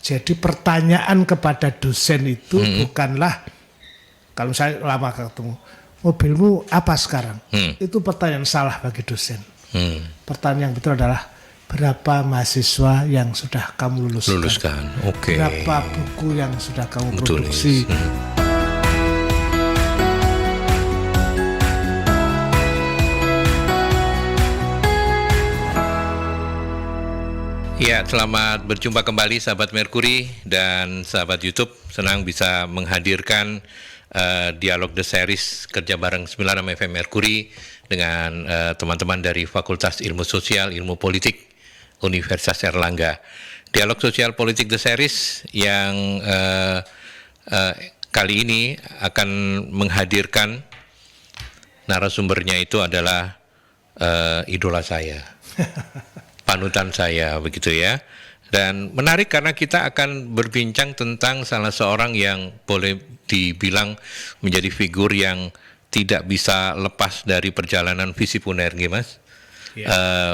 Jadi pertanyaan kepada dosen itu bukanlah kalau saya lama ketemu, mobilmu apa sekarang? Itu pertanyaan salah bagi dosen. Pertanyaan yang betul adalah berapa mahasiswa yang sudah kamu luluskan? Oke. Berapa buku yang sudah kamu produksi? Ya, selamat berjumpa kembali sahabat Merkuri dan sahabat YouTube. Senang bisa menghadirkan dialog The Series kerja bareng 96 FM Merkuri dengan teman-teman dari Fakultas Ilmu Sosial, Ilmu Politik Universitas Airlangga. Dialog Sosial Politik The Series yang kali ini akan menghadirkan narasumbernya itu adalah idola saya. Panutan saya, begitu ya. Dan menarik karena kita akan berbincang tentang salah seorang yang boleh dibilang menjadi figur yang tidak bisa lepas dari perjalanan Visip Unergi, Mas.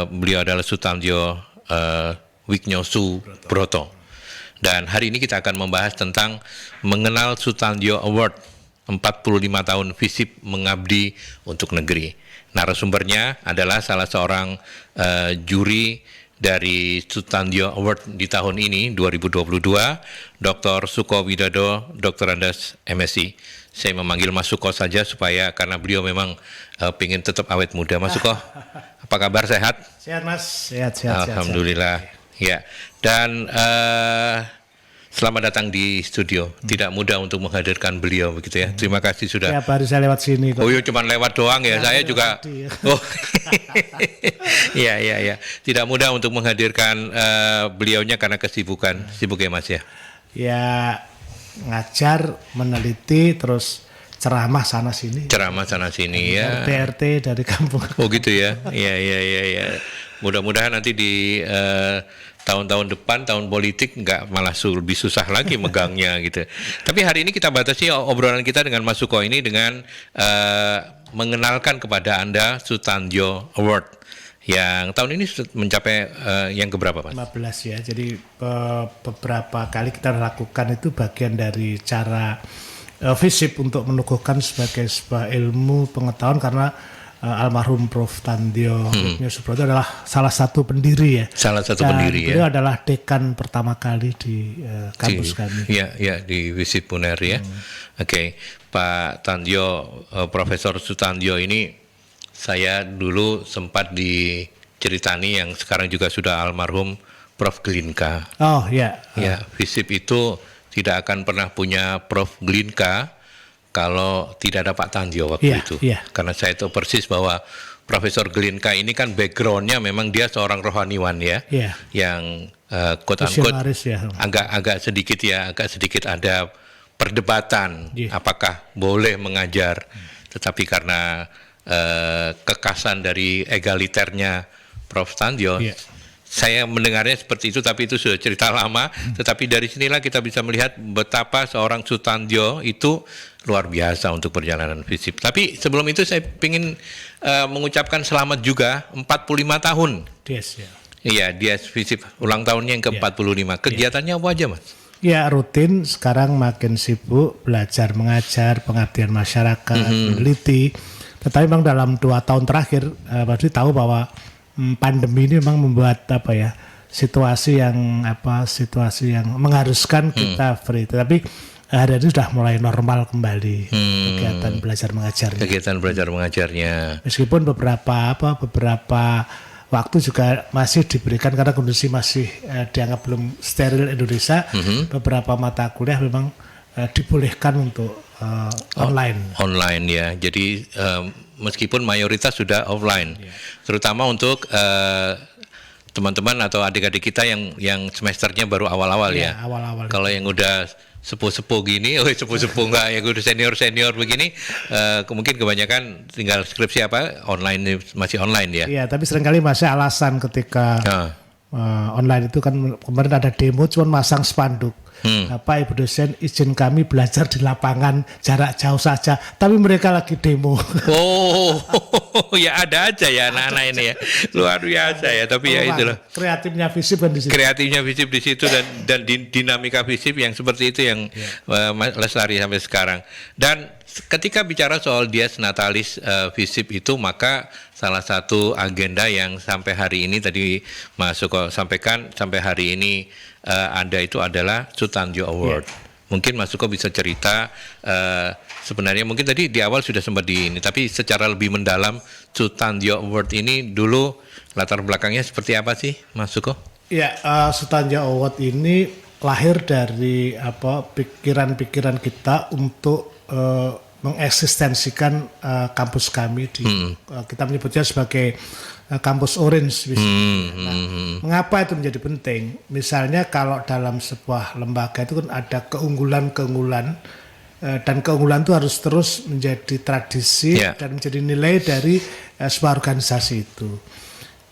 Beliau adalah Sutantio Wignosu Broto. Dan hari ini kita akan membahas tentang mengenal Sutantio Award 45 tahun Visip mengabdi untuk negeri. Narasumbernya adalah salah seorang juri dari Sutantio Award di tahun ini 2022, Dr. Suko Widodo, Dr. Andes MSc. Saya memanggil Mas Suko saja supaya karena beliau memang pengen tetap awet muda. Mas Suko, apa kabar, sehat? Sehat, Mas. Sehat. Alhamdulillah. Ya. Dan selamat datang di studio. Tidak mudah untuk menghadirkan beliau, begitu ya. Terima kasih sudah. Ya, baru saya lewat sini. Oh iya, cuma lewat doang ya. Saya juga. Oh, iya. Tidak mudah untuk menghadirkan beliaunya karena kesibukan. Sibuk ya, Mas ya. Ya, ngajar, meneliti, terus ceramah sana sini. Ya. RT dari kampung. Oh gitu ya. Iya. Mudah-mudahan nanti di tahun-tahun depan, tahun politik nggak malah lebih susah lagi megangnya gitu. Tapi hari ini kita batasi obrolan kita dengan Mas Suko ini dengan mengenalkan kepada Anda Sutantio Award yang tahun ini mencapai yang keberapa, Mas? 15 ya. Jadi beberapa kali kita lakukan itu bagian dari cara Visip untuk menukuhkan sebagai sebuah ilmu pengetahuan karena almarhum Prof. Sutantio Wignosu Broto adalah salah satu pendiri ya. Beliau adalah dekan pertama kali di kampus kami. Ya, di Visip Uner ya. Oke. Pak Tantio, Profesor Sutantio ini saya dulu sempat diceritani yang sekarang juga sudah almarhum Prof. Glinka. Oh ya. Ya, Visip itu tidak akan pernah punya Prof. Glinka kalau tidak ada Pak Tantio waktu itu. Karena saya tahu persis bahwa Profesor Glinka ini kan backgroundnya memang dia seorang rohaniwan ya. Yang quote-unquote agak sedikit ada perdebatan apakah boleh mengajar. Tetapi karena kekasan dari egaliternya Prof. Sutantio, saya mendengarnya seperti itu, tapi itu sudah cerita lama. Tetapi dari sinilah kita bisa melihat betapa seorang Sutantio itu luar biasa untuk perjalanan Visip. Tapi sebelum itu saya ingin mengucapkan selamat juga 45 tahun. Iya, Dies Visip ulang tahunnya yang ke-45. Kegiatannya apa aja, Mas? Ya, rutin. Sekarang makin sibuk belajar mengajar, pengabdian masyarakat, meneliti. Tetapi memang dalam 2 tahun terakhir, pasti tahu bahwa pandemi ini memang membuat situasi yang mengharuskan kita free. Tetapi hari ini sudah mulai normal kembali kegiatan belajar mengajarnya. Meskipun beberapa waktu juga masih diberikan karena kondisi masih dianggap belum steril Indonesia. Beberapa mata kuliah memang dibolehkan untuk online. Online ya. Jadi meskipun mayoritas sudah offline, terutama untuk teman-teman atau adik-adik kita yang semesternya baru awal-awal ya. Awal-awal. Kalau yang udah sepuh-sepuh gini, sepuh-sepuh enggak, yang udah senior-senior begini, mungkin kebanyakan tinggal skripsi online, masih online ya. Iya, tapi seringkali masih alasan ketika online itu kan kemarin ada demo, cuma masang spanduk. Bapak Ibu dosen izin kami belajar di lapangan jarak jauh saja, tapi mereka lagi demo. Oh, ya ada aja ya anak-anak ini ya, luar biasa ya. Tapi ya itulah Kreatifnya FISIP kan di situ. kreatifnya FISIP di situ dan dinamika FISIP yang seperti itu yang lestari sampai sekarang. Dan ketika bicara soal Dies Natalis FISIP itu, maka salah satu agenda yang sampai hari ini tadi Mas Suko sampaikan sampai hari ini ada itu adalah Sutandio Award. Mungkin Mas Suko bisa cerita sebenarnya mungkin tadi di awal sudah sempat tapi secara lebih mendalam Sutandio Award ini dulu latar belakangnya seperti apa sih Mas Suko? Ya, Sutandio Award ini lahir dari pikiran-pikiran kita untuk mengeksistensikan kampus kami di kita menyebutnya sebagai kampus Orange. Mengapa itu menjadi penting? Misalnya kalau dalam sebuah lembaga itu kan ada keunggulan-keunggulan dan keunggulan itu harus terus menjadi tradisi dan menjadi nilai dari sebuah organisasi itu.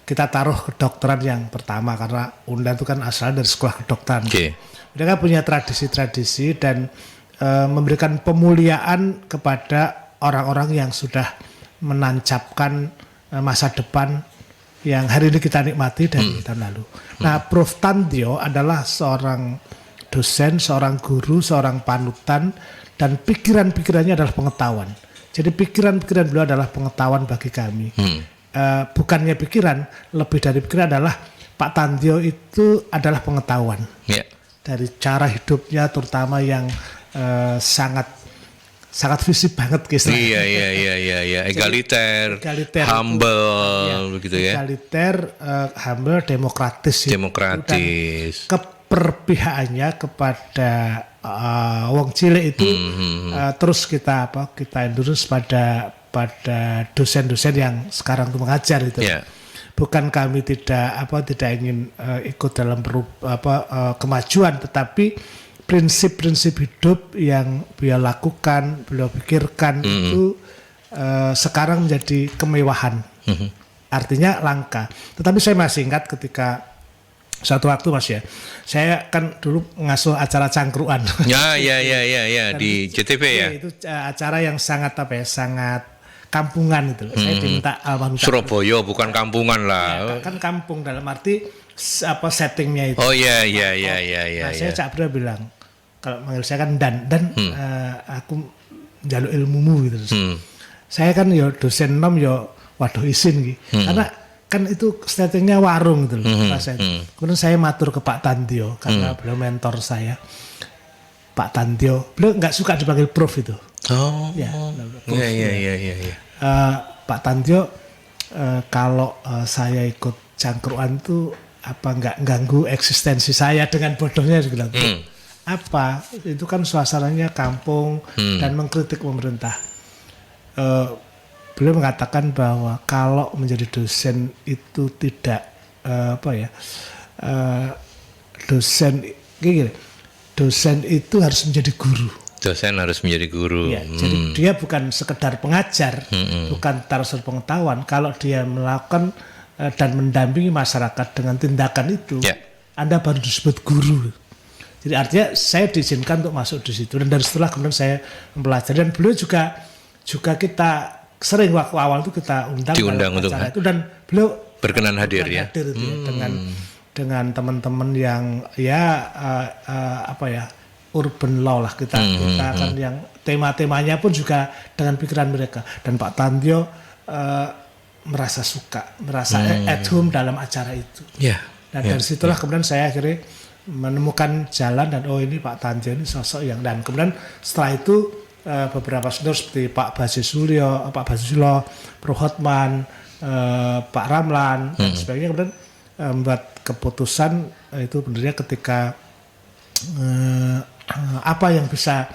Kita taruh kedokteran yang pertama karena Undang itu kan asal dari sekolah kedokteran. Mereka punya tradisi-tradisi dan memberikan pemuliaan kepada orang-orang yang sudah menancapkan masa depan yang hari ini kita nikmati dari tahun lalu. Nah, Prof. Tandio adalah seorang dosen, seorang guru, seorang panutan, dan pikiran-pikirannya adalah pengetahuan. Jadi pikiran-pikiran beliau adalah pengetahuan bagi kami. Bukannya pikiran, lebih dari pikiran adalah Pak Tandio itu adalah pengetahuan. Dari cara hidupnya terutama yang sangat FISIP banget kisahnya. Iya. Egaliter, humble, begitu ya. Egaliter, humble, demokratis. Demokratis. Keperpihakannya kepada wong cilik itu terus kita endurance pada dosen-dosen yang sekarang itu mengajar itu. Bukan kami tidak ingin ikut dalam kemajuan, tetapi prinsip-prinsip hidup yang beliau lakukan, beliau pikirkan itu sekarang menjadi kemewahan. Artinya langka. Tetapi saya masih ingat ketika suatu waktu Mas ya, saya kan dulu ngasuh acara cangkruan. Ya di JTV ya. Itu acara yang sangat sangat kampungan itu. Saya diminta almarhum Surabaya bukan kampungan lah. Kan kampung dalam arti settingnya itu. Oh iya. Nah, saya Cak Bra bilang kalau manggil saya kan dan aku njaluk ilmumu gitu. Saya kan yo dosen nom yo waduh izin gitu. Karena kan itu settingnya warung gitu loh. Kemudian saya matur ke Pak Tandio karena beliau mentor saya. Pak Tandio, beliau nggak suka dipanggil Prof itu. Iya. Pak Tandio, kalau saya ikut cangkruan itu apa nggak ganggu eksistensi saya dengan bodohnya bilang. Apa itu kan suasananya kampung dan mengkritik pemerintah. Beliau mengatakan bahwa kalau menjadi dosen itu tidak dosen itu harus menjadi guru. Dosen harus menjadi guru. Ya, jadi dia bukan sekedar pengajar, bukan transfer pengetahuan. Kalau dia melakukan dan mendampingi masyarakat dengan tindakan itu, Anda baru disebut guru. Jadi artinya saya diizinkan untuk masuk di situ dan dari setelah kemudian saya mempelajari dan beliau juga kita sering waktu awal itu kita diundang untuk acara itu dan beliau berkenan hadir ya. Hadir itu ya dengan teman-teman yang urban law lah kita akan yang tema-temanya pun juga dengan pikiran mereka dan Pak Tandio merasa at home dalam acara itu. Dan dari situlah kemudian saya akhirnya menemukan jalan dan ini Pak Tandio ini sosok yang dan kemudian setelah itu beberapa senior seperti Pak Basusulyo, Prof Hotman, Pak Ramlan dan sebagainya kemudian membuat keputusan itu benernya ketika apa yang bisa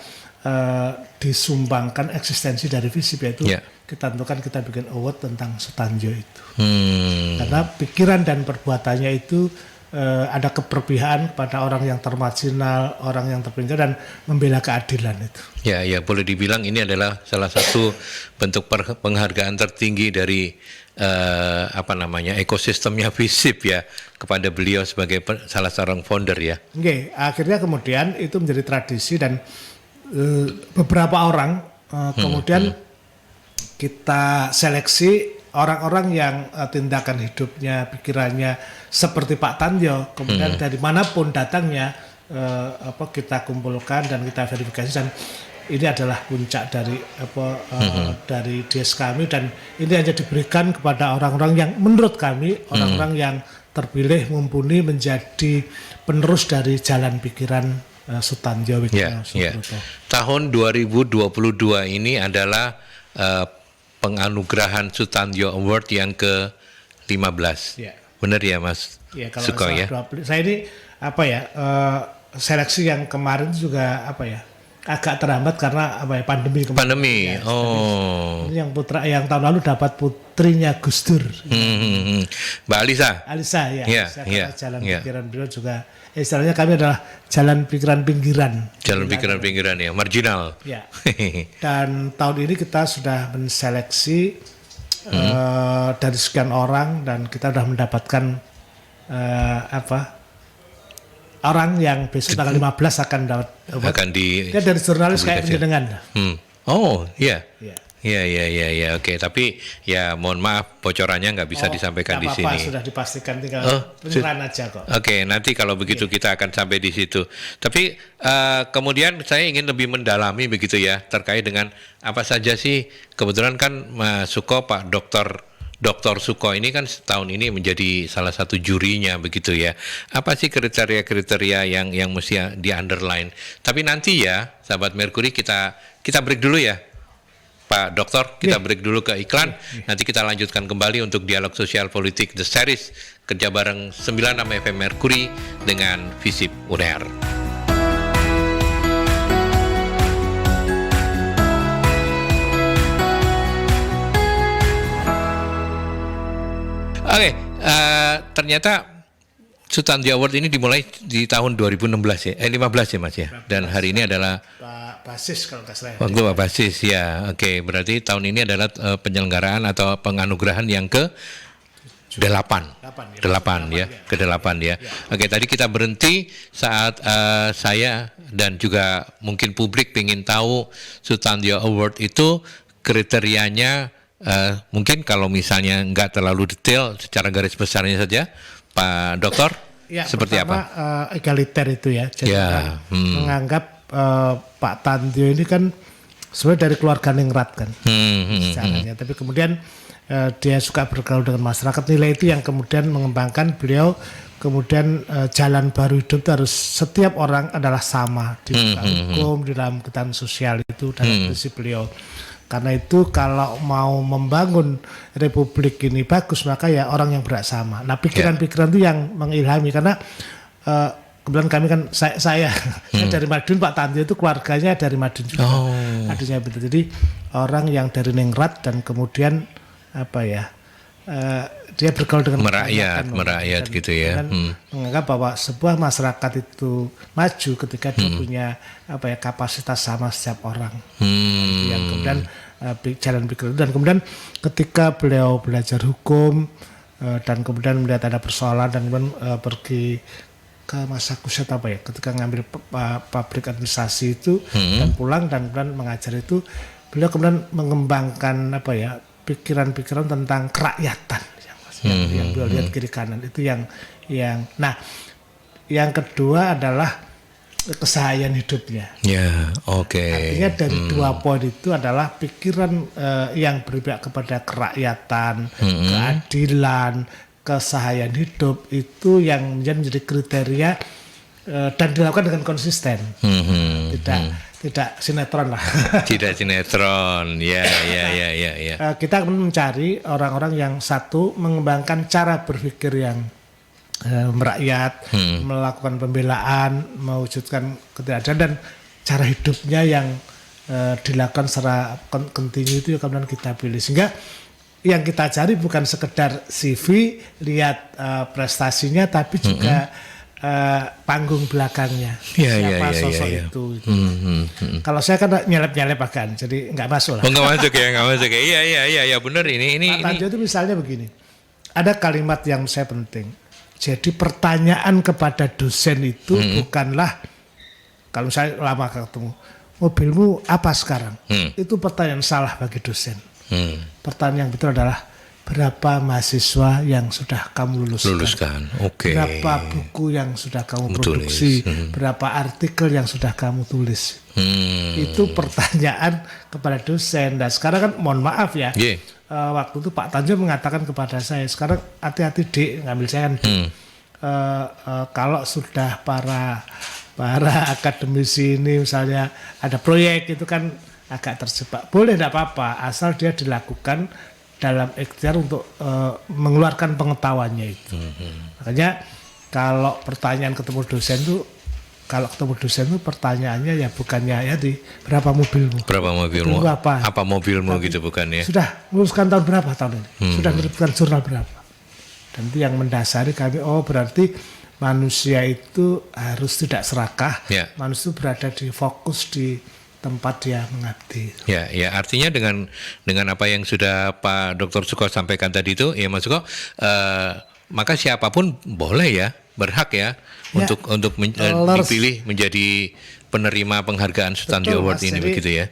disumbangkan eksistensi dari FISIP yaitu kita tentukan kita bikin award tentang Sutandio itu. Karena pikiran dan perbuatannya itu ada keberpihakan kepada orang yang termarginal, orang yang terpinggir dan membela keadilan itu. Ya, boleh dibilang ini adalah salah satu bentuk penghargaan tertinggi dari ekosistemnya FISIP ya kepada beliau sebagai salah seorang founder ya. Oke, akhirnya kemudian itu menjadi tradisi dan beberapa orang kemudian kita seleksi orang-orang yang tindakan hidupnya, pikirannya seperti Pak Tandjo, kemudian dari manapun datangnya kita kumpulkan dan kita verifikasi, dan ini adalah puncak dari dari DS kami, dan ini hanya diberikan kepada orang-orang yang menurut kami orang-orang yang terpilih mumpuni menjadi penerus dari jalan pikiran Sutantio Wigno Subroto. Tahun 2022 ini adalah penganugerahan Sutantio Award yang ke-15. Benar ya Mas Suko ya? Saya ini seleksi yang kemarin juga agak terhambat karena pandemi kemarin. Pandemi. Ya, ini yang tahun lalu dapat putrinya Gus Dur. Mbak Alisa. Alisa ya. Jalan yeah. pikiran beliau juga istilahnya kami adalah jalan pikiran pinggiran. Jalan pikiran pinggiran ya, marginal. Ya. Dan tahun ini kita sudah menseleksi dari sekian orang dan kita sudah mendapatkan orang yang besok tanggal 15 akan dapat dia dari jurnalis kayak penjenengan. Oh iya. Iya. Oke, tapi ya mohon maaf bocorannya nggak bisa disampaikan di sini. Sudah dipastikan, tinggal penyerahan aja kok. Oke, nanti kalau begitu kita akan sampai di situ. Tapi kemudian saya ingin lebih mendalami begitu ya terkait dengan apa saja sih, kebetulan kan Mas Suko, Pak Dr. Suko ini kan tahun ini menjadi salah satu jurinya begitu ya. Apa sih kriteria-kriteria yang mesti di underline? Tapi nanti ya, sahabat Merkuri, kita break dulu ya. Pak Dokter, kita break dulu ke iklan. Nanti kita lanjutkan kembali untuk dialog sosial politik The Series kerja bareng 96 FM Merkuri dengan FISIP UNER. Oke, ternyata Sutantio Award ini dimulai di tahun 2016 ya, 15 ya Mas ya. Dan hari ini adalah Pak Basis kalau nggak salah. Waktu Pak Basis ya. Oke, berarti tahun ini adalah penyelenggaraan atau penganugerahan yang ke 8 ya. Oke, tadi kita berhenti saat saya dan juga mungkin publik ingin tahu Sutantio Award itu kriterianya. Mungkin kalau misalnya nggak terlalu detail, secara garis besarnya saja, Pak Dokter, seperti pertama, apa? Egaliter itu ya. Jadi menganggap Pak Tantio ini kan sebenarnya dari keluarga ningrat kan, caranya. Tapi kemudian dia suka bergaul dengan masyarakat. Nilai itu yang kemudian mengembangkan beliau. Kemudian jalan baru hidup itu harus setiap orang adalah sama di muka hukum, di dalam kegiatan sosial itu dalam prinsip beliau. Karena itu kalau mau membangun republik ini bagus, maka ya orang yang berak sama. Nah pikiran-pikiran itu yang mengilhami, karena kebetulan kami kan saya dari Madiun, Pak Tantio itu keluarganya dari Madiun juga. Adanya betul. Jadi orang yang dari Ningrat dan kemudian dia bergaul dengan merakyat gitu ya. Menganggap bahwa sebuah masyarakat itu maju ketika dia punya kapasitas sama setiap orang. Yang kemudian jalan pikir, dan kemudian ketika beliau belajar hukum dan kemudian melihat ada persoalan dan kemudian pergi ke Massachusetts ketika ngambil pabrik administrasi itu dan pulang dan kemudian mengajar itu, beliau kemudian mengembangkan pikiran-pikiran tentang kerakyatan yang beliau lihat kiri kanan itu yang nah yang kedua adalah keseharian hidupnya. Artinya dari 2 poin itu adalah pikiran yang berpihak kepada kerakyatan, keadilan, keseharian hidup itu yang menjadi kriteria dan dilakukan dengan konsisten. Tidak sinetron lah. Tidak sinetron, ya. Kita akan mencari orang-orang yang satu mengembangkan cara berpikir yang merakyat, melakukan pembelaan, mewujudkan ketidakadilan, dan cara hidupnya yang dilakukan secara kontinu itu kemudian kita pilih. Sehingga yang kita cari bukan sekedar CV, lihat prestasinya, tapi juga panggung belakangnya, Iya, siapa iya, sosok iya. itu. Kalau saya kan nyelip-nyelip akan, jadi nggak masuk lah. Oh, nggak masuk ya, nggak masuk ya. Iya, benar ini. Pak Tanjo itu misalnya begini, ada kalimat yang saya penting. Jadi pertanyaan kepada dosen itu bukanlah, kalau saya lama ketemu, mobilmu apa sekarang? Itu pertanyaan salah bagi dosen. Pertanyaan yang betul adalah berapa mahasiswa yang sudah kamu Luluskan. Oke. berapa buku yang sudah kamu produksi, berapa artikel yang sudah kamu tulis. Itu pertanyaan kepada dosen. Dan sekarang kan mohon maaf ya, waktu itu Pak Tanjo mengatakan kepada saya, sekarang hati-hati Dik, ngambil saya kan Dik. Kalau sudah para akademisi ini misalnya ada proyek itu kan agak terjebak, boleh tidak apa-apa asal dia dilakukan dalam ikhtiar untuk mengeluarkan pengetahuannya itu. Makanya kalau pertanyaan ketemu dosen itu, pertanyaannya ya bukannya ya di berapa mobilmu? Berapa mobilmu? Apa mobilmu gitu bukan ya? Sudah meluluskan tahun berapa tahun ini? Sudah menerbitkan jurnal berapa? Dan itu yang mendasari kami, berarti manusia itu harus tidak serakah. Manusia itu berada di fokus di tempat dia mengabdi. Ya, artinya dengan apa yang sudah Pak Dr. Suko sampaikan tadi itu, ya Mas Suko, maka siapapun boleh ya, berhak ya, untuk dipilih menjadi penerima penghargaan Sutandio Award ini, begitu ya.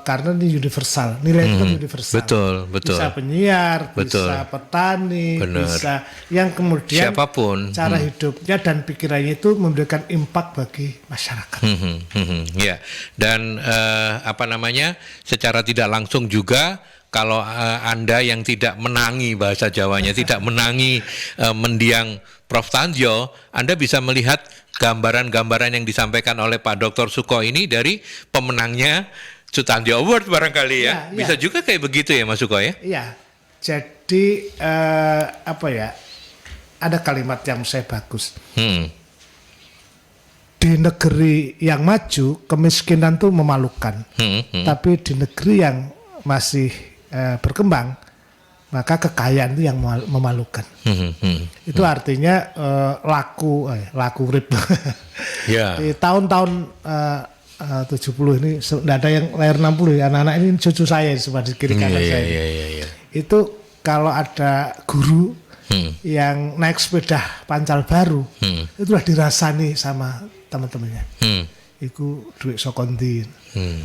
Karena ini universal, nilai itu kan universal. Betul. Bisa penyiar, bisa petani, bisa yang kemudian siapapun cara hidupnya dan pikirannya itu memberikan impact bagi masyarakat. Ya, dan secara tidak langsung juga kalau Anda yang tidak menangi bahasa Jawanya, tidak menangi mendiang Prof. Tanjo, Anda bisa melihat gambaran-gambaran yang disampaikan oleh Pak Dr. Suko ini dari pemenangnya Sutandio Award barangkali ya. Bisa juga kayak begitu ya Mas Suko ya? Iya, jadi ada kalimat yang saya bagus. Di negeri yang maju, kemiskinan tuh memalukan. Tapi di negeri yang masih berkembang, maka kekayaan itu yang memalukan. Itu artinya laku urip. Di tahun-tahun 70 ini tidak ada yang lahir 60 ya, anak-anak ini cucu saya semua di kiri kanan saya. Itu kalau ada guru yang naik sepeda pancal baru, itulah dirasani sama teman-temannya. Iku duit sokondi,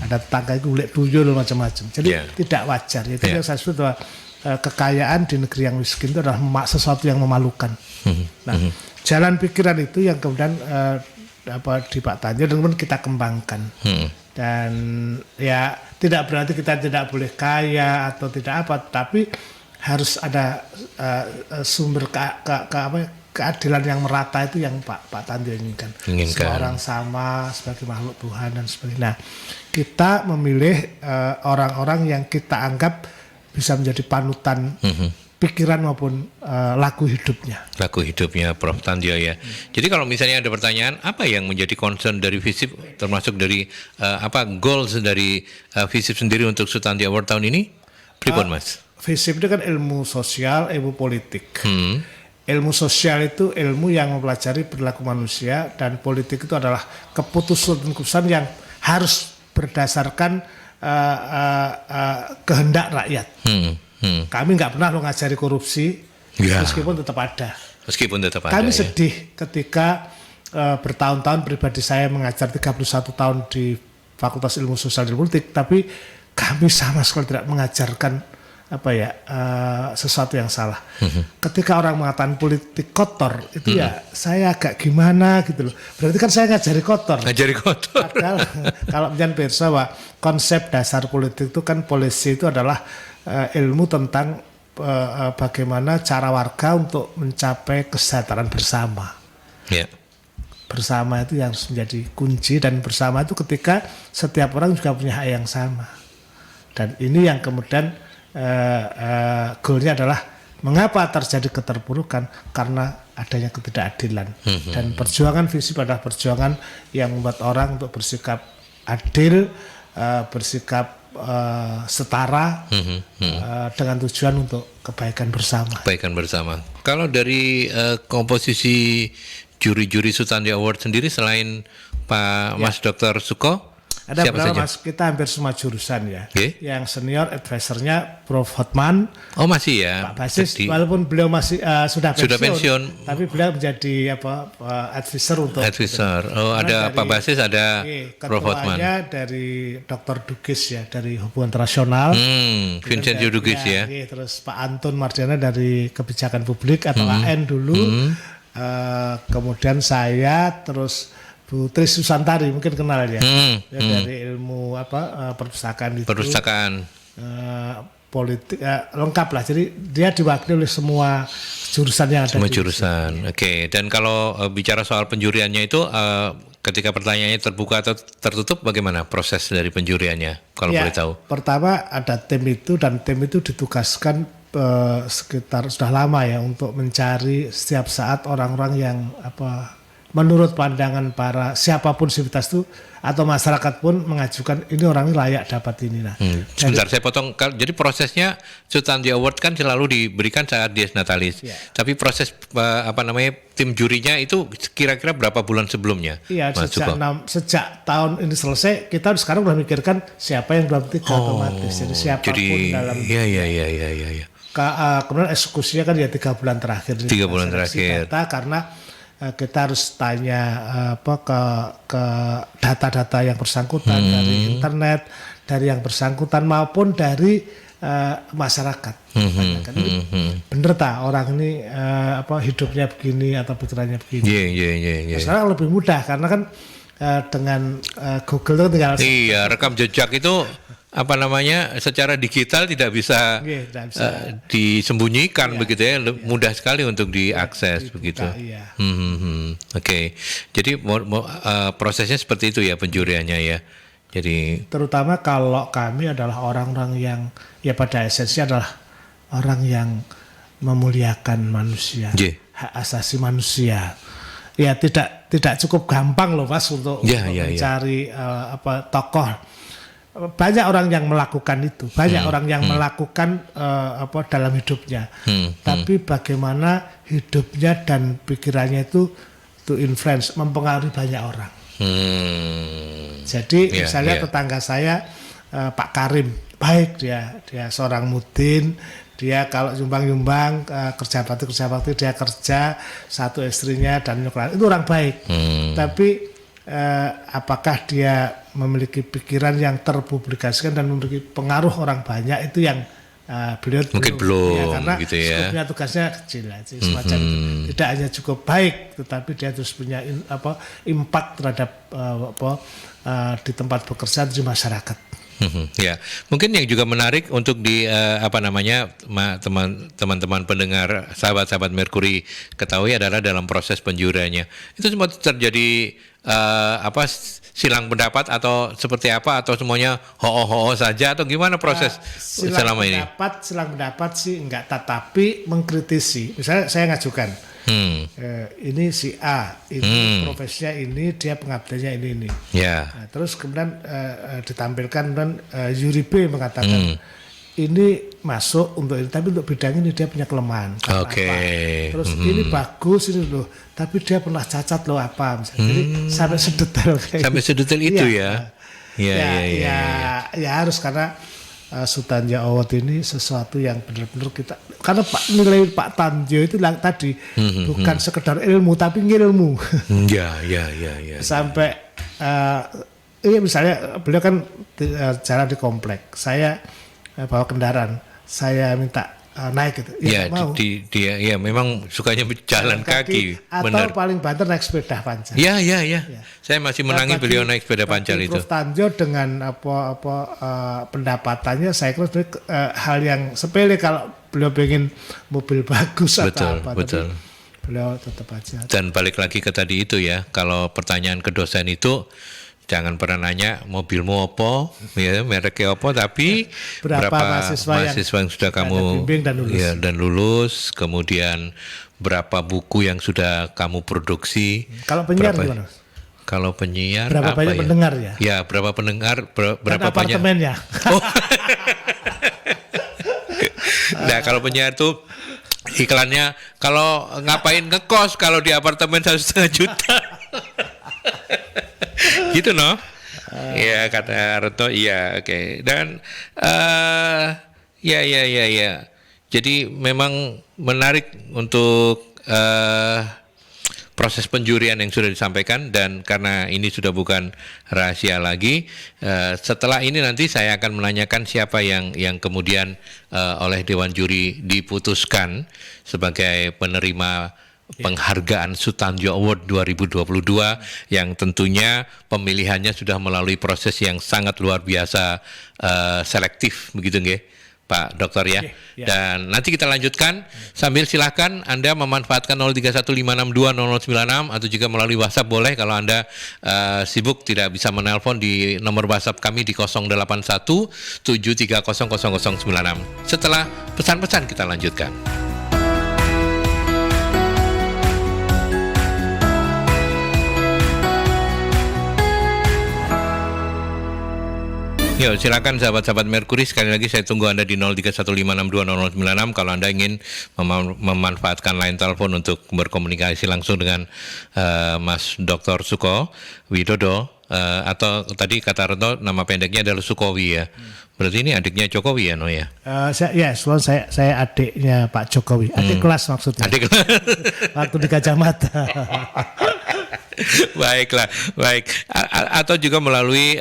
ada tetangga itu ulek tuyul macam-macam. Jadi tidak wajar. Itu yang saya sebut bahwa kekayaan di negeri yang miskin itu adalah sesuatu yang memalukan. Nah, jalan pikiran itu yang kemudian di Pak Tanjo dan kemudian kita kembangkan. Dan ya tidak berarti kita tidak boleh kaya atau tidak apa, tapi harus ada sumber keadilan yang merata itu yang Pak Tanjo inginkan. Semua orang sama sebagai makhluk Tuhan dan sebagainya. Nah, kita memilih orang-orang yang kita anggap bisa menjadi panutan pikiran maupun laku hidupnya Prof. Tanjo ya. Jadi kalau misalnya ada pertanyaan, apa yang menjadi concern dari FISIP, termasuk dari goals dari FISIP sendiri untuk Sutandio Award tahun ini? Pripun Mas? FISIP itu kan ilmu sosial, ilmu politik. Ilmu sosial itu ilmu yang mempelajari perilaku manusia, dan politik itu adalah keputusan yang harus berdasarkan kehendak rakyat. Kami nggak pernah ngajari korupsi, meskipun tetap ada. Kami sedih ketika bertahun-tahun pribadi saya mengajar 31 tahun di Fakultas Ilmu Sosial dan Politik, tapi kami sama sekali tidak mengajarkan sesuatu yang salah. Ketika orang mengatakan politik kotor, itu ya saya agak gimana gitu loh. Berarti kan saya ngajari kotor. Padahal kalau menjadi perso bahwa konsep dasar politik itu kan polisi itu adalah ilmu tentang bagaimana cara warga untuk mencapai kesejahteraan bersama. Bersama itu yang harus menjadi kunci, dan bersama itu ketika setiap orang juga punya hak yang sama. Dan ini yang kemudian goalnya adalah mengapa terjadi keterpurukan, karena adanya ketidakadilan. Dan perjuangan FISIP adalah perjuangan yang membuat orang untuk bersikap adil, bersikap setara dengan tujuan untuk kebaikan bersama. Kebaikan bersama. Kalau dari komposisi juri-juri Sutandio Award sendiri selain Pak Mas Dr. Suko, ada siapa berapa saja? Mas? Kita hampir semua jurusan ya. Oke. Yang senior advisernya Prof. Hotman, Oh masih ya. Pak Basis, Jadi, walaupun beliau masih sudah pensiun. tapi beliau menjadi advisor untuk advisor. Oh ada dari- Pak Basis, ada Prof. Hotman. ketuanya dari Dr. Dugis ya, dari Hubungan Internasional. Vincent Dugis ya. Iya, terus Pak Antun Mardiana dari Kebijakan Publik atau AN dulu. Kemudian saya, terus Bu Tri Susantari mungkin kenal ya. Ya, dari ilmu perpustakaan itu. Perpustakaan. Politik lengkap lah. Jadi dia diwakili oleh semua jurusan yang ada. Semua di- jurusan. Oke. Dan kalau bicara soal penjuriannya itu, ketika pertanyaannya terbuka atau tertutup, bagaimana proses dari penjuriannya? Kalau Ya, boleh tahu. pertama ada tim itu, dan tim itu ditugaskan sekitar sudah lama ya untuk mencari setiap saat orang-orang yang menurut pandangan para siapapun sivitas itu atau masyarakat pun mengajukan ini orang ini layak dapat ini. Nah, Sebentar saya potong. Jadi prosesnya Sutandio Award kan selalu diberikan saat Dies Natalis. Ya. Tapi proses tim jurinya itu kira-kira berapa bulan sebelumnya? iya, Mas Suko? sejak tahun ini selesai, kita sekarang udah mikirkan siapa yang dalam tiga otomatis. Jadi siapapun Jadi dalam iya. kemudian eksekusinya kan ya 3 bulan terakhir. 3 bulan Seleksi terakhir. data, karena kita harus tanya ke data-data yang bersangkutan dari internet, dari yang bersangkutan maupun dari masyarakat. Tanyakan, ini bener tak orang ini hidupnya begini atau pikirannya begini. Iya. Sekarang lebih mudah karena kan dengan Google itu tinggal Iya, rekam jejak itu secara digital tidak bisa, tidak bisa. disembunyikan begitu ya, mudah sekali untuk diakses begitu. Iya. Oke. Jadi prosesnya seperti itu ya penjuriannya ya. Jadi Terutama kalau kami adalah orang-orang yang ya pada esensinya adalah orang yang memuliakan manusia, Iya. hak asasi manusia. Ya tidak cukup gampang loh Mas untuk mencari tokoh. Banyak orang yang melakukan itu, banyak orang yang melakukan dalam hidupnya. Tapi bagaimana hidupnya dan pikirannya itu to influence, mempengaruhi banyak orang. Jadi misalnya tetangga saya Pak Karim, baik dia seorang mudin, dia kalau nyumbang kerja bakti dia kerja, satu istrinya dan nyoklat, itu orang baik. Tapi apakah dia memiliki pikiran yang terpublikasikan dan memiliki pengaruh orang banyak, itu yang beliau mungkin belum ya, karena gitu ya. skopnya tugasnya kecil aja, semacam itu. Tidak hanya cukup baik, tetapi dia terus punya impact terhadap di tempat bekerja, di masyarakat. Ya, mungkin yang juga menarik untuk di teman-teman pendengar, sahabat-sahabat Merkuri ketahui adalah dalam proses penjuriannya itu semua terjadi silang pendapat atau seperti apa, atau semuanya ho saja, atau gimana proses selama ini? Silang pendapat sih enggak, tetapi mengkritisi. Misalnya saya ngajukan ini si A, ini profesinya ini, dia pengabdiannya ini. Ya. Nah, terus kemudian ditampilkan dan juri B mengatakan ini masuk untuk ini, tapi untuk bidang ini dia punya kelemahan. Terus ini bagus ini loh, tapi dia pernah cacat loh apa misalnya. Jadi sampai sedetail itu ya. Ya harus, karena Sutandio Award ini sesuatu yang benar-benar kita, karena nilai Pak Tandio itu tadi bukan sekedar ilmu tapi ngilmu. Ya. Sampai misalnya beliau kan jalan di komplek, saya bawa kendaraan, saya minta naik gitu. Mau. Dia memang sukanya jalan kaki, atau benar. paling banter naik sepeda pancal. Ya. Saya masih menangi beliau naik sepeda pancal itu. Prof. Tandio dengan pendapatannya, saya kira hal yang sepele kalau beliau pengen mobil bagus atau apa. Betul. Beliau tetap aja. Dan balik lagi ke tadi itu ya, kalau pertanyaan ke dosen itu jangan pernah nanya mobilmu apa, ya, mereknya apa, tapi berapa mahasiswa yang sudah kamu bimbing dan lulus, kemudian berapa buku yang sudah kamu produksi. Kalau penyiar gimana? Kalau penyiar Berapa apa banyak ya? pendengar ya? Ya, berapa pendengar, Dan berapa banyak. apartemennya. Oh. Nah, kalau penyiar tuh iklannya kalau ngapain ngekos kalau di apartemen 1,5 juta. Gitu no? Iya kata Retno, iya oke. Dan ya. Jadi memang menarik untuk proses penjurian yang sudah disampaikan, dan karena ini sudah bukan rahasia lagi, setelah ini nanti saya akan menanyakan siapa yang kemudian oleh Dewan Juri diputuskan sebagai penerima penghargaan Sutanjo Award 2022, yang tentunya pemilihannya sudah melalui proses yang sangat luar biasa selektif, begitu nggih Pak Dokter ya. Dan nanti kita lanjutkan sambil silakan Anda memanfaatkan 0315620096 atau juga melalui WhatsApp boleh kalau Anda sibuk tidak bisa menelpon di nomor WhatsApp kami di 0817300096. Setelah pesan-pesan kita lanjutkan. Yuk silakan sahabat-sahabat Merkuri, sekali lagi saya tunggu Anda di 0315620096 kalau Anda ingin memanfaatkan line telepon untuk berkomunikasi langsung dengan Mas Dr. Suko Widodo, atau tadi kata Retno nama pendeknya adalah Sukowi ya. Berarti ini adiknya Jokowi ya, no ya? Saya adiknya Pak Jokowi, adik kelas maksudnya. Adik Waktu di Gajah Mada. Baiklah, baik. Atau juga melalui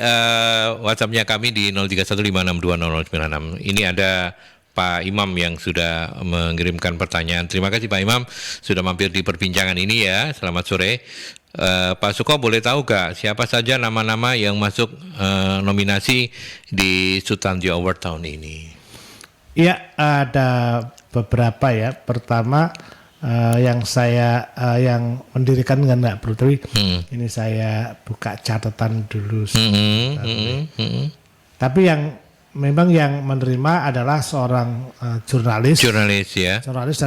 WhatsApp-nya kami di 0315620096. Ini ada Pak Imam yang sudah mengirimkan pertanyaan. Terima kasih Pak Imam sudah mampir di perbincangan ini ya. Selamat sore. Pak Suko, boleh tahu gak siapa saja nama-nama yang masuk nominasi di Sutanjo Award tahun ini? Iya, ada beberapa ya. Pertama yang saya yang mendirikan nggak perlu, tapi ini saya buka catatan dulu. Tapi yang memang yang menerima adalah seorang jurnalis. Jurnalis ya. Jurnalis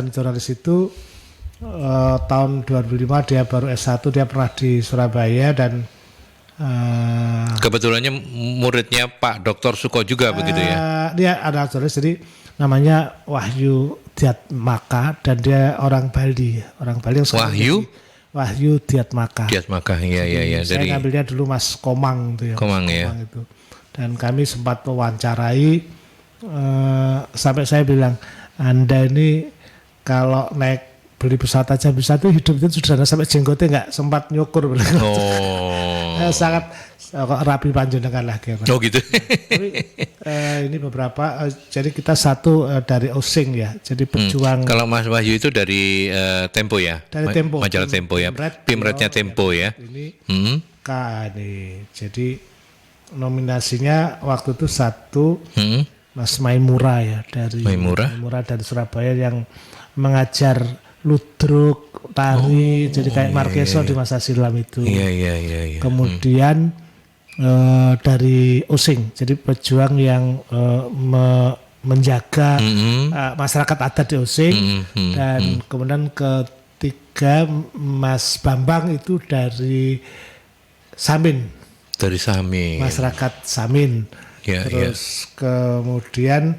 itu tahun 2005 dia baru S1, dia pernah di Surabaya dan kebetulannya muridnya Pak Dr. Suko juga begitu ya. Dia adalah jurnalis, jadi namanya Wahyu Diatmaka dan dia orang Bali yang Wahyu Diatmaka. Diatmaka, iya. Saya ngambilnya dulu Mas Komang itu ya. Komang ya. Itu. Dan kami sempat wawancarai sampai saya bilang, Anda ini kalau naik beli pesawat aja bisa tuh, hidup itu sudah sampai jenggotnya nggak sempat nyukur. Sangat rapi panjenengan lah gitu. Oh gitu. Tapi ini beberapa, jadi kita satu dari Osing ya, jadi pejuang. Kalau Mas Wahyu itu dari Tempo ya? Dari Tempo. Majalah Tempo ya, Pimretnya Tempo ya. Ini nih, jadi nominasinya waktu itu satu Mas Maimura ya, dari Maimura dari Surabaya yang mengajar ludruk, tari, jadi kayak Markeso di masa silam itu. Iya. Kemudian dari Osing, jadi pejuang yang menjaga masyarakat adat di Osing. Dan kemudian ketiga Mas Bambang itu dari Samin. Dari Samin. Masyarakat Samin. Terus kemudian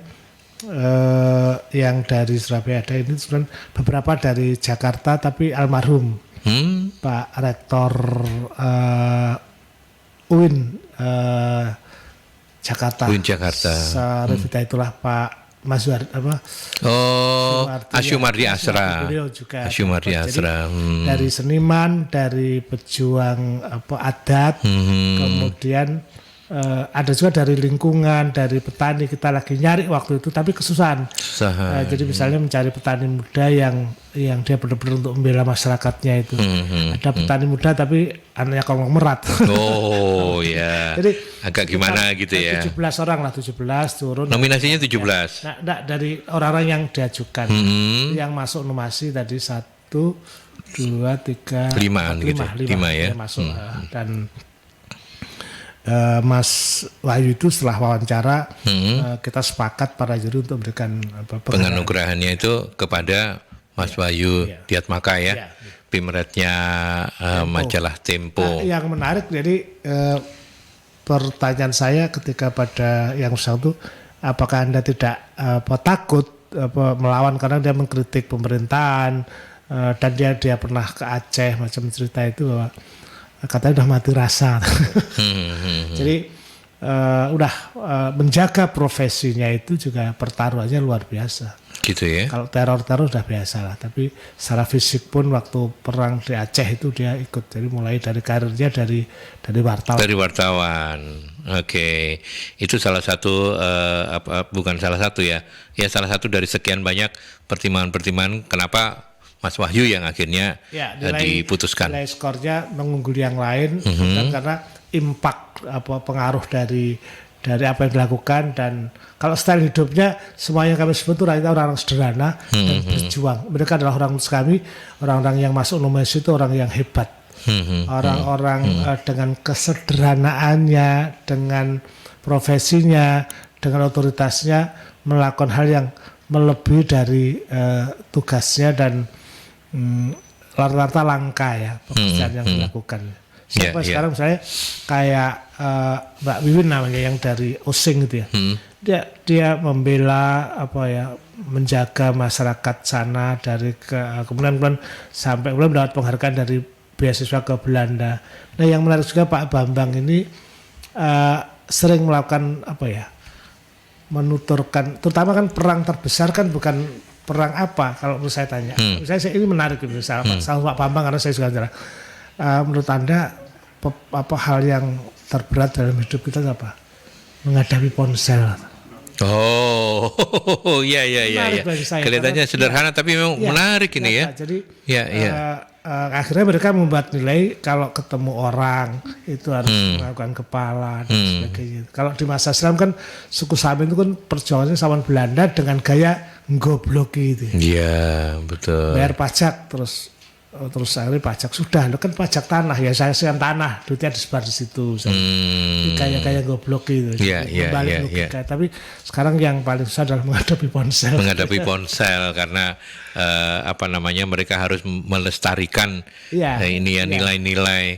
yang dari Surabaya ada ini sebenarnya beberapa dari Jakarta, tapi almarhum Pak Rektor UIN Jakarta. UIN Jakarta. Sarevita itulah Pak Mazhar Ashumardi Asra. Ashumardi Asra. Dari seniman, dari pejuang adat, kemudian ada juga dari lingkungan, dari petani. Kita lagi nyari waktu itu, tapi kesusahan. Jadi misalnya mencari petani muda yang dia benar-benar untuk membela masyarakatnya itu. Ada petani muda tapi anaknya konglomerat. Oh ya. Jadi agak gimana gitu ya. 17 orang lah, 17 turun. Nominasinya 17. Nah, dari orang-orang yang diajukan. Yang masuk nominasi tadi 1, 2, 3, 5 ya. Masuk dan Mas Wahyu itu setelah wawancara kita sepakat para juri untuk memberikan penganugerahannya itu kepada Mas Wahyu Iya. Diatmaka ya, Iya. Pimretnya majalah Tempo. Yang menarik jadi pertanyaan saya ketika pada yang bersangkutan, apakah Anda tidak takut melawan karena dia mengkritik pemerintahan dan dia pernah ke Aceh macam cerita itu bahwa katanya udah mati rasa. Jadi menjaga profesinya itu juga pertaruhannya luar biasa. Gitu ya. Kalau teror udah biasa lah, tapi secara fisik pun waktu perang di Aceh itu dia ikut. Jadi mulai dari karirnya dari wartawan. Dari wartawan. Oke. Itu salah satu bukan salah satu ya. Ya salah satu dari sekian banyak pertimbangan-pertimbangan kenapa Mas Wahyu yang akhirnya diputuskan. Nilai skornya mengungguli yang lain dan karena impact pengaruh dari apa yang dilakukan, dan kalau style hidupnya semuanya kami sebut itu orang-orang sederhana dan berjuang. Mereka adalah orang-orang yang masuk nominasi itu orang yang hebat, orang-orang dengan kesederhanaannya, dengan profesinya, dengan otoritasnya melakukan hal yang melebihi dari tugasnya dan rata-rata langka ya pekerjaan yang dilakukan. Sampai sekarang misalnya kayak Mbak Wiwin namanya yang dari Osing gitu ya, dia membela menjaga masyarakat sana dari kemudian sampai mendapat penghargaan dari beasiswa ke Belanda. Nah yang menarik juga Pak Bambang ini sering melakukan menuturkan, terutama kan perang terbesar kan bukan perang apa kalau menurut saya tanya. Misalnya ini menarik gitu sama Pak Bambang karena saya juga menurut Anda hal yang terberat dalam hidup kita apa? Menghadapi ponsel. Oh, iya. Kelihatannya sederhana tapi memang menarik ini ya. Jadi akhirnya mereka membuat nilai kalau ketemu orang itu harus melakukan kepala dan sebagainya. Kalau di masa Islam kan suku Samin itu kan perjuangannya sama Belanda dengan gaya ngobloki gitu. Iya, betul. Bayar pajak terus akhirnya pajak sudah, lo kan pajak tanah ya, saya sekian tanah, duitnya disebar di situ, kayak goblok gitu, kembali logika. Tapi sekarang yang paling susah adalah menghadapi ponsel. Menghadapi ponsel karena mereka harus melestarikan nilai-nilai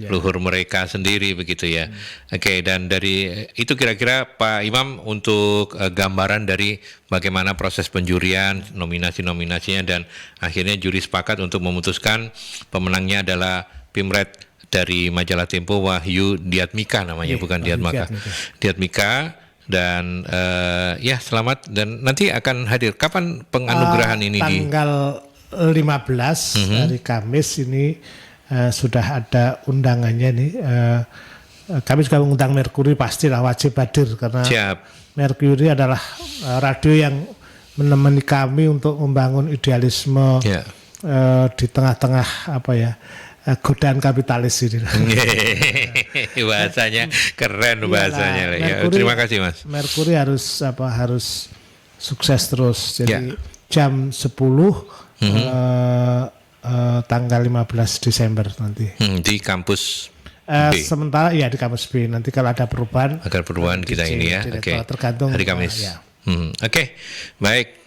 luhur mereka sendiri begitu ya. Oke, dan dari itu kira-kira Pak Imam untuk gambaran dari bagaimana proses penjurian, nominasi-nominasinya, dan akhirnya juri sepakat untuk memutuskan pemenangnya adalah Pimret dari majalah Tempo Wahyu Diatmika namanya, bukan Diatmaka. Diatmika. Dan selamat, dan nanti akan hadir kapan penganugerahan ini? Tanggal 15 hari Kamis ini sudah ada undangannya nih. Kami juga mengundang Mercury, pastilah wajib hadir karena Mercury adalah radio yang menemani kami untuk membangun idealisme di tengah-tengah godaan kapitalis ini. Bahasanya keren bahasanya. Mercury, terima kasih Mas. Mercury harus sukses terus. Jadi jam 10 tanggal 15 Desember nanti. Di kampus sementara di kampus B. Nanti kalau ada perubahan kita ini ya. Oke. Tergantung hari Kamis. Oke. Baik,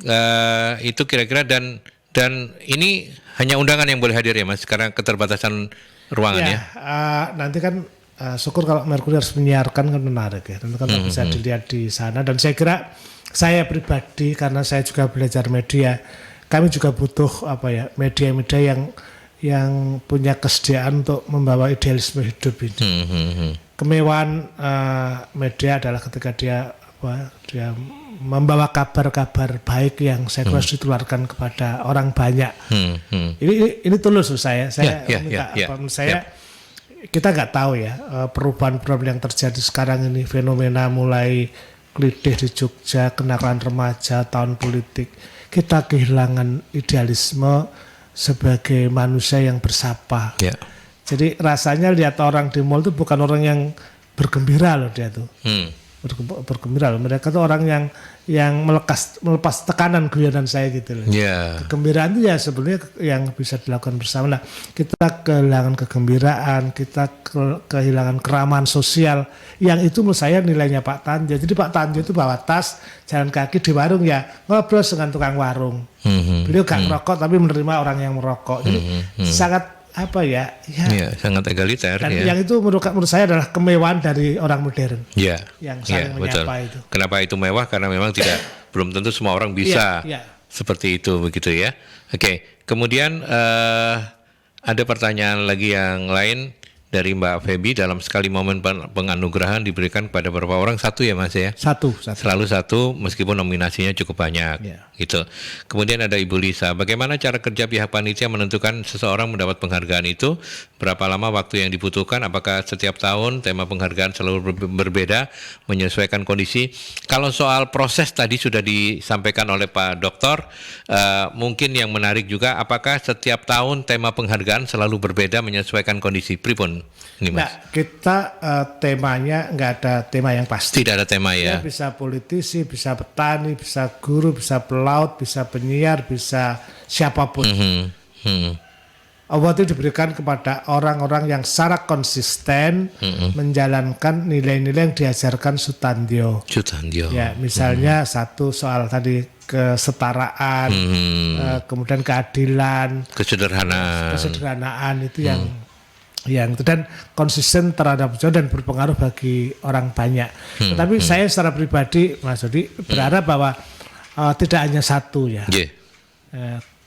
itu kira-kira dan ini hanya undangan yang boleh hadir ya Mas, karena keterbatasan ruangan ya. Nanti kan syukur kalau Mercury harus menyiarkan kan menarik ya. Tentu kan bisa dilihat di sana, dan saya kira saya pribadi karena saya juga belajar media, kami juga butuh media-media yang punya kesediaan untuk membawa idealisme hidup ini. Kemewahan media adalah ketika dia membawa kabar-kabar baik yang saya harus ditularkan kepada orang banyak. Ini tulus saya kita nggak tahu ya perubahan-perubahan yang terjadi sekarang ini, fenomena mulai klidih di Jogja, kenakalan remaja, tahun politik, kita kehilangan idealisme sebagai manusia yang bersapa. Jadi rasanya lihat orang di mall itu bukan orang yang bergembira loh dia tuh. bergembira loh. Mereka tuh orang yang melepas tekanan guyonan saya gitu loh. Ya. Kegembiraan itu ya sebenarnya yang bisa dilakukan bersama. Nah, kita kehilangan kegembiraan, kita kehilangan keramahan sosial. Yang itu menurut saya nilainya Pak Tanjo. Jadi Pak Tanjo itu bawa tas, jalan kaki di warung ya, ngobrol dengan tukang warung. Beliau gak merokok tapi menerima orang yang merokok. Jadi sangat apa ya, sangat egaliter. Dan yang itu menurut saya adalah kemewahan dari orang modern. Ya, yang saling menyapa betul. itu. Kenapa itu mewah? Karena memang belum tentu semua orang bisa seperti itu, begitu ya. Oke, kemudian ada pertanyaan lagi yang lain dari Mbak Feby. Dalam sekali momen penganugerahan diberikan kepada beberapa orang, satu ya Mas ya? Satu. Selalu satu, meskipun nominasinya cukup banyak, gitu. Kemudian ada Ibu Lisa, bagaimana cara kerja pihak panitia menentukan seseorang mendapat penghargaan itu? Berapa lama waktu yang dibutuhkan? Apakah setiap tahun tema penghargaan selalu berbeda, menyesuaikan kondisi? Kalau soal proses tadi sudah disampaikan oleh Pak Dokter, mungkin yang menarik juga, apakah setiap tahun tema penghargaan selalu berbeda menyesuaikan kondisi? Pripun? Ini, Mas. Nah, kita temanya nggak ada tema yang pasti. Tidak ada tema ya. Bisa politisi, bisa petani, bisa guru, bisa pelaut, bisa penyiar, bisa siapapun. Award itu diberikan kepada orang-orang yang secara konsisten menjalankan nilai-nilai yang diajarkan Sutandio. Ya, misalnya satu soal tadi kesetaraan, kemudian keadilan, kesederhanaan itu yang itu, dan konsisten terhadap Jawa dan berpengaruh bagi orang banyak. Tetapi saya secara pribadi, Mas Dodi, berharap bahwa tidak hanya satu ya.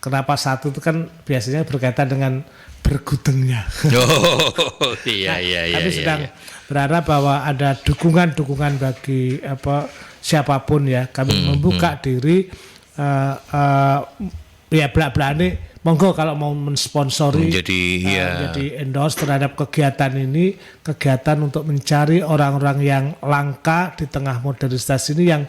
Kenapa satu itu kan biasanya berkaitan dengan bergudengnya. Tapi sedang berharap bahwa ada dukungan bagi siapapun ya. Kami membuka diri ya belak-belak monggo kalau mau mensponsori jadi endorse terhadap kegiatan ini, kegiatan untuk mencari orang-orang yang langka di tengah modernitas ini yang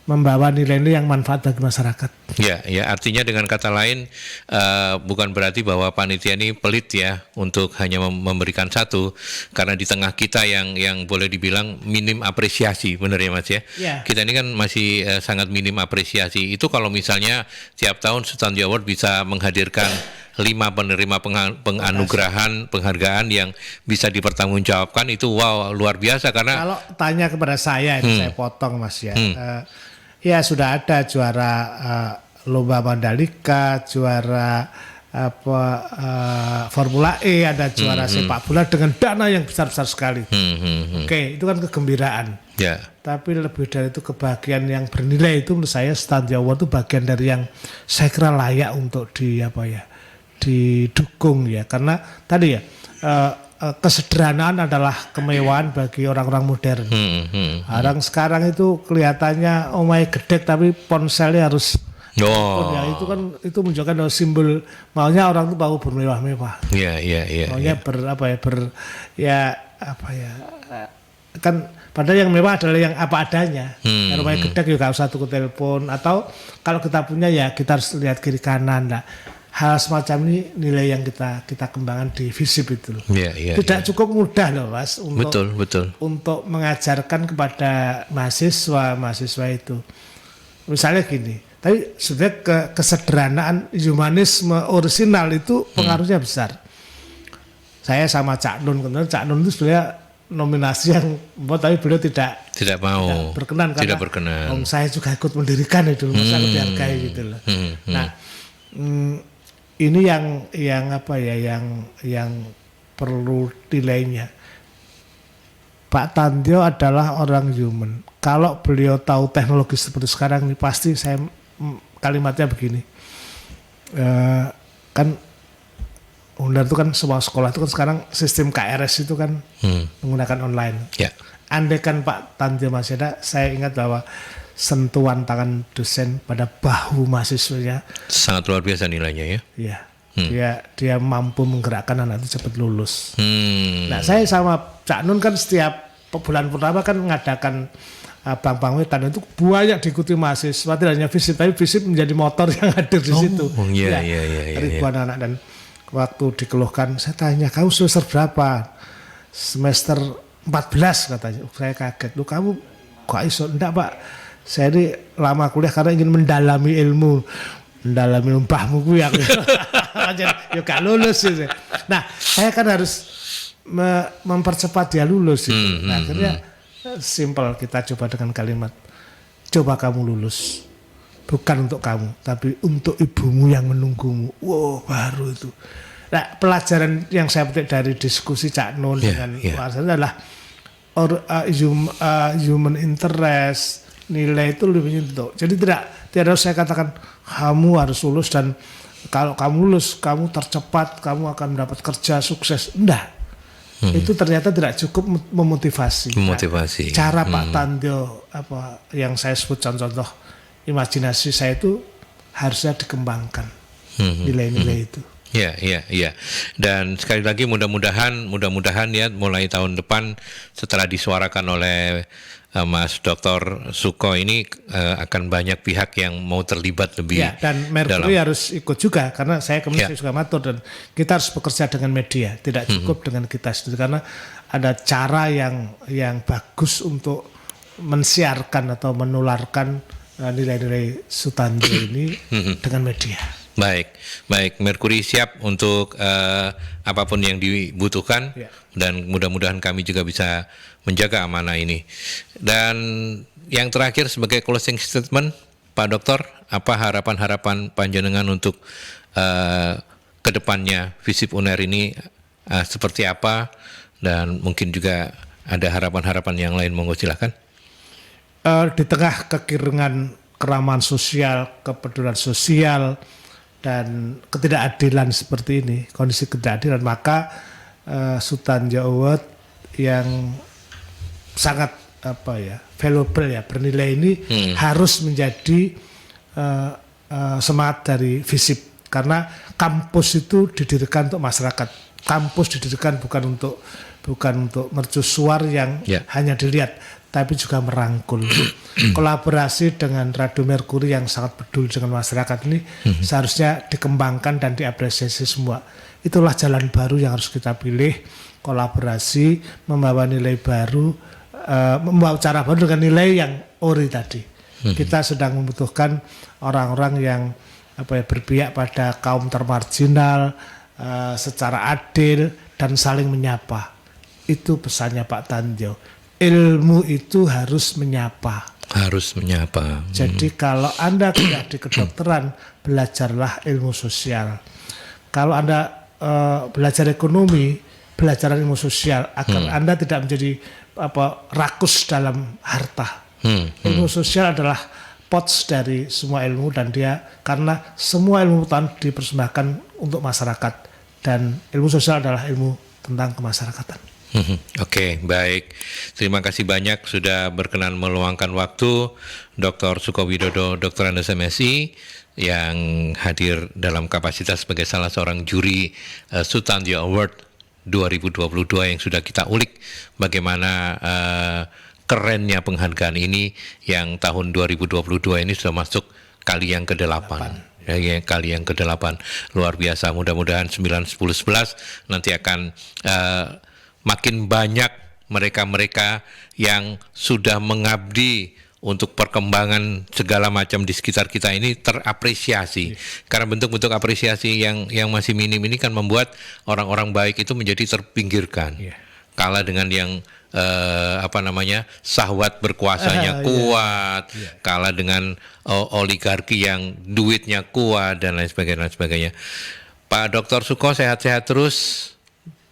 membawa nilai-nilai yang manfaat bagi masyarakat. Ya, artinya dengan kata lain bukan berarti bahwa panitia ini pelit ya untuk hanya memberikan satu, karena di tengah kita yang boleh dibilang minim apresiasi, benar ya Mas ya? Kita ini kan masih sangat minim apresiasi. Itu kalau misalnya tiap tahun Sutandio Award bisa menghadirkan 5 penerima penghargaan yang bisa dipertanggungjawabkan, itu wow, luar biasa. Karena kalau tanya kepada saya, saya potong Mas ya. Ya sudah ada juara lomba Mandalika, juara Formula E, ada juara sepak bola dengan dana yang besar-besar sekali. Oke, itu kan kegembiraan. Tapi lebih dari itu kebahagiaan yang bernilai itu menurut saya Sutandio Award itu bagian dari yang saya kira layak untuk didukung ya, karena tadi ya kesederhanaan adalah kemewahan bagi orang-orang modern. Orang sekarang itu kelihatannya omai gedek tapi ponselnya harus ya, itu menunjukkan simbol maunya orang itu mau bermewah-mewah. Maunya kan padahal yang mewah adalah yang apa adanya. Omai gedek juga usah tuku telepon, atau kalau kita punya ya kita harus lihat kiri kanan lah. Hal semacam ini nilai yang kita kembangkan di FISIP itu. Tidak cukup mudah loh Mas untuk mengajarkan kepada mahasiswa itu. Misalnya gini, tapi sebenarnya kesederhanaan humanisme orisinal itu pengaruhnya besar. Saya sama Cak Nun itu sebenarnya nominasi yang tapi beliau tidak berkenan karena saya juga ikut mendirikan itu, masa dihargai gitu loh. Nah, ini yang perlu nilainya. Pak Tandio adalah orang human. Kalau beliau tahu teknologi seperti sekarang ini, pasti saya kalimatnya begini. Kan Undar itu kan sebuah sekolah itu kan sekarang sistem KRS itu kan menggunakan online. Andai kan Pak Tandio masih ada, saya ingat bahwa sentuhan tangan dosen pada bahu mahasiswanya sangat luar biasa nilainya ya. Dia mampu menggerakkan anak itu cepat lulus. Nah, saya sama Cak Nun kan setiap bulan pertama kan mengadakan Bang Wetan, itu banyak diikuti mahasiswa, tidak hanya FISIP tapi FISIP menjadi motor yang hadir di situ. Ribuan anak, dan waktu dikeluhkan saya tanya, kamu semester berapa? Semester 14 katanya. Saya kaget. Lu kamu kok iso? Enggak Pak, saya ini lama kuliah karena ingin mendalami ilmu mbahmu kuwi aku. Ya gak lulus gitu. Nah saya kan harus mempercepat dia lulus gitu. Nah akhirnya simple, kita coba dengan kalimat, coba kamu lulus, bukan untuk kamu tapi untuk ibumu yang menunggumu. Wow, baru itu. Nah pelajaran yang saya petik dari diskusi Cak Nun dengan Mas adalah human interest, nilai itu lebih itu. Jadi tidak harus saya katakan kamu harus lulus dan kalau kamu lulus kamu tercepat, kamu akan mendapat kerja sukses. Enggak. Itu ternyata tidak cukup memotivasi. Nah, cara Pak Tandjo apa yang saya sebut contoh imajinasi saya itu harusnya dikembangkan nilai-nilai itu. Ya. Dan sekali lagi mudah-mudahan ya mulai tahun depan setelah disuarakan oleh Mas Dr. Suko ini akan banyak pihak yang mau terlibat lebih. Ya, dan Mercury harus ikut juga karena saya kemarin juga matur dan kita harus bekerja dengan media, tidak cukup dengan kita sendiri karena ada cara yang bagus untuk mensiarkan atau menularkan nilai-nilai Sutanjo ini dengan media. Baik, Mercury siap untuk apapun yang dibutuhkan dan mudah-mudahan kami juga bisa menjaga amanah ini. Dan yang terakhir sebagai closing statement, Pak Dokter, apa harapan-harapan panjenengan untuk kedepannya FISIP UNER ini seperti apa dan mungkin juga ada harapan-harapan yang lain, monggo silakan. Di tengah kekiringan keramahan sosial, kepedulian sosial dan ketidakadilan seperti ini, kondisi ketidakadilan, maka Sutanjo Award yang sangat valuable bernilai ini harus menjadi semangat dari FISIP karena kampus itu didirikan untuk masyarakat. Kampus didirikan bukan untuk mercusuar yang hanya dilihat, tapi juga merangkul. Kolaborasi dengan Radio Mercury yang sangat peduli dengan masyarakat ini seharusnya dikembangkan dan diapresiasi semua. Itulah jalan baru yang harus kita pilih, kolaborasi, membawa nilai baru, membawa cara baru dengan nilai yang ori tadi. Kita sedang membutuhkan orang-orang yang berpihak pada kaum termarginal secara adil dan saling menyapa. Itu pesannya Pak Tandjo. Ilmu itu harus menyapa. Jadi kalau Anda tidak di kedokteran, belajarlah ilmu sosial. Kalau Anda belajar ekonomi, belajar ilmu sosial agar Anda tidak menjadi rakus dalam harta. Ilmu sosial adalah pots dari semua ilmu dan karena semua ilmu pengetahuan dipersembahkan untuk masyarakat dan ilmu sosial adalah ilmu tentang kemasyarakatan. Oke, baik. Terima kasih banyak sudah berkenan meluangkan waktu Dr. Suko Widodo, Dr. Andes MSI yang hadir dalam kapasitas sebagai salah seorang juri Sutanjo Award 2022 yang sudah kita ulik bagaimana kerennya penghargaan ini yang tahun 2022 ini sudah masuk kali yang ke-8. Kali yang ke-8 luar biasa. Mudah-mudahan 9, 10, 11 nanti akan makin banyak mereka-mereka yang sudah mengabdi untuk perkembangan segala macam di sekitar kita ini terapresiasi. Karena bentuk-bentuk apresiasi yang masih minim ini kan membuat orang-orang baik itu menjadi terpinggirkan. Kalah dengan yang sahwat berkuasanya kuat, kalah dengan oligarki yang duitnya kuat dan lain sebagainya. Pak Dr. Suko sehat-sehat terus.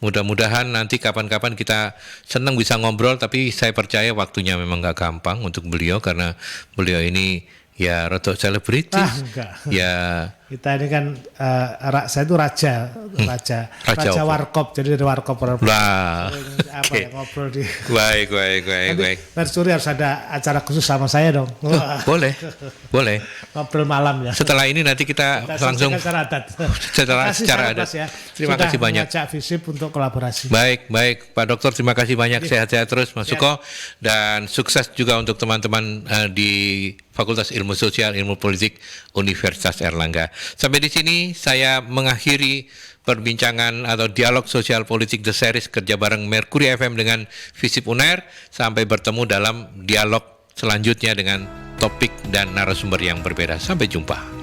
Mudah-mudahan nanti kapan-kapan kita senang bisa ngobrol, tapi saya percaya waktunya memang nggak gampang untuk beliau karena beliau ini ya rotok selebritis. Ya kita ini kan saya itu raja warkop, jadi dari warkop ngobrol di. Baik. Mercury harus ada acara khusus sama saya dong. Boleh. Ngobrol malam ya. Setelah ini nanti kita langsung secara adat. Terima kasih banyak. Mengajak FISIP untuk kolaborasi. Baik Pak Dokter, terima kasih banyak. Sehat-sehat terus Mas Suko dan sukses juga untuk teman-teman di Fakultas Ilmu Sosial Ilmu Politik Universitas Airlangga. Sampai di sini saya mengakhiri perbincangan atau dialog sosial politik The Series kerja bareng Mercury FM dengan Visip Unair. Sampai bertemu dalam dialog selanjutnya dengan topik dan narasumber yang berbeda. Sampai jumpa.